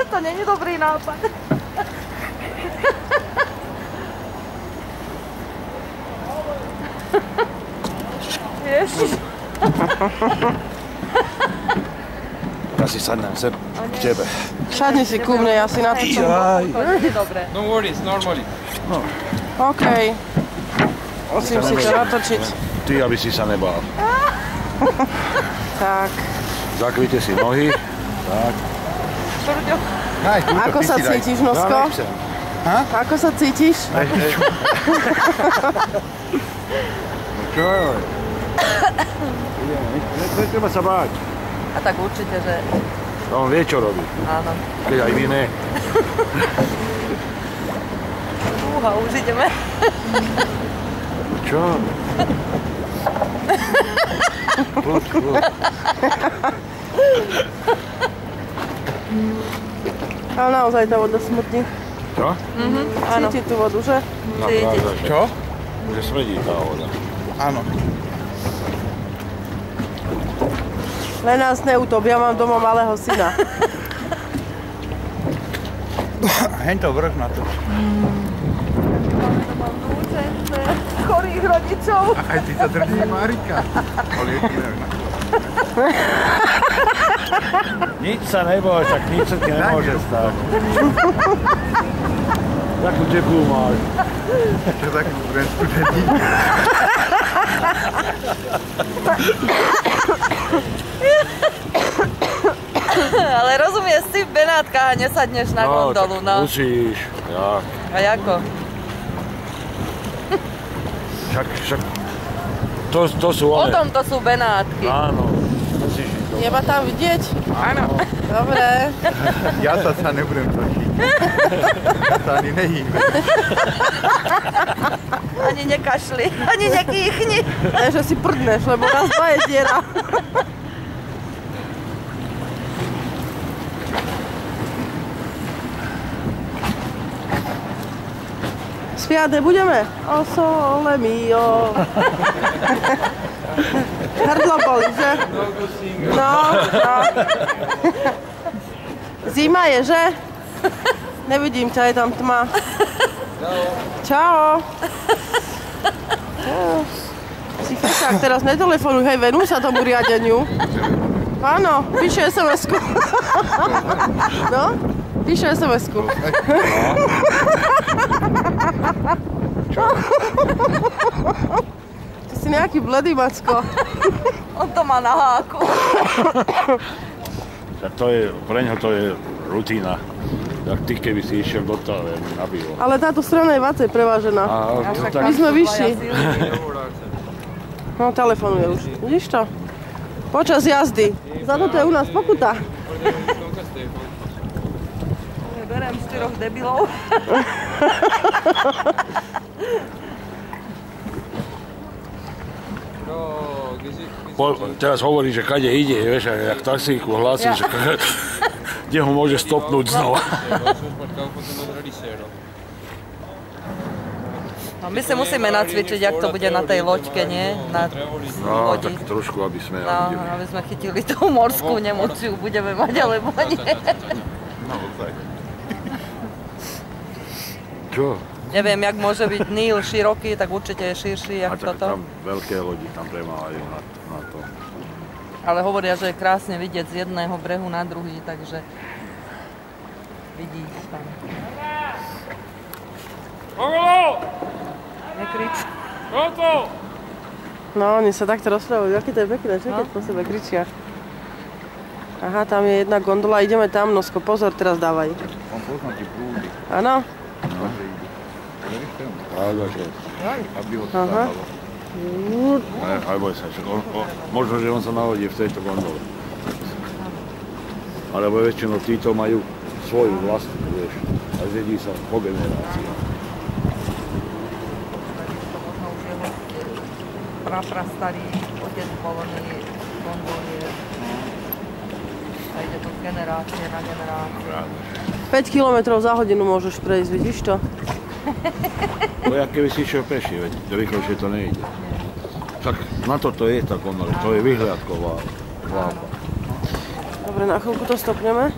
To není dobrý nápad. Ježiš. Ja si sadnem sem k tebe. Sadni si ku mne, ja si na to čo. Dobre. No worries, normally. OK. Musím si to natočiť. Ty, aby si sa nebál. Tak. Zakryjte si nohy. Tak. Ako sa cítiš, Nosko? Ako sa cítiš? Čo? Netreba sa báť. A tak určite, že... On vie, čo robí. Áno. Keď aj vy ne. Úha, už ideme. Čo? Ale naozaj tá voda smrdí. Čo? Áno. Cíti tú vodu, že? Čo? Že smrdí tá voda. Áno. Len nás neutop, ja mám doma malého syna. Hento vrch na to. Mám núčence, chorých rodičov. Aj ty sa drží Marika. Nič sa neboj, tak nič sa ti nemôže stať. Takú teplú máš. Čo takú brensku dedí? Ale rozumieš, si v Benátkach a nesadneš na gondolu, no. Musíš, ja. A ako? Však to sú one. Potom to sú Benátky. Áno. Musíš ísť do... Jeba tam vidieť? Áno. Dobre. Ja sa nebudem točiť. Ja sa ani nehýbe. Ani nekašli, ani nekýchni. Ne, že si prdneš, lebo raz dva je diera. Spiať nebudeme? O sole mio. Hrdlo boli, že? No. Zima je, že? Nevidím ťa, je tam tma. Čau. Si fekák, teraz netelefonuj, hej, venuj sa tomu riadeniu. Áno, píše SMS-ku. No, píše SMS-ku. Ty si nejaký bledý, Macko. On to má na háku. Preňho to je rutína. Tak ty, keby si išiel do toho, nabilo. Ale táto strana je viacej prevážená. My sme vyšší. No, telefonuje už. Vidíš to? Počas jazdy. Za toto je u nás pokuta. Berem 4 debilov. Teraz hovorí, že kade ide, vieš, a jak taxíku hlási, že kde ho môže stopnúť znova. No, my si musíme nacvičiť, jak to bude na tej loďke, nie? Na No, lodi. tak trošku, aby sme No, aby sme chytili tú morskú nemociu, budeme mať, alebo nie. Čo? Neviem, jak môže byť Níl široký, tak určite je širší, jak tak toto. tam veľké lodi tam premáhajú na to. Ale hovoria, že je krásne vidieť z jedného brehu na druhý, takže vidíš tam. Nekrič. No, oni sa takto rozprávajú. Aký to je pekné, čo keď po sebe kričia. Aha, tam je jedna gondola, ideme tam, Nosko, pozor, teraz dávaj. On pozná ti prúdy. Áno? Aby ho Aha. stávalo. Aj boj sa, možno, že on sa nahodí v tejto gondole. Alebo väčšinou títo majú svoju vlastnú, vieš. A zjedí sa po generácii. Možno už jeho prastarý otec poloný gondolie. A ide to z generácie na generácie. 5 km za hodinu môžeš prejsť, vidíš to? To je, keby si išiel peši, veď rýchlejšie to nejde. Však na toto je tá gondola, to je vyhliadková vlápa. Dobre, na chvíľku to stopneme.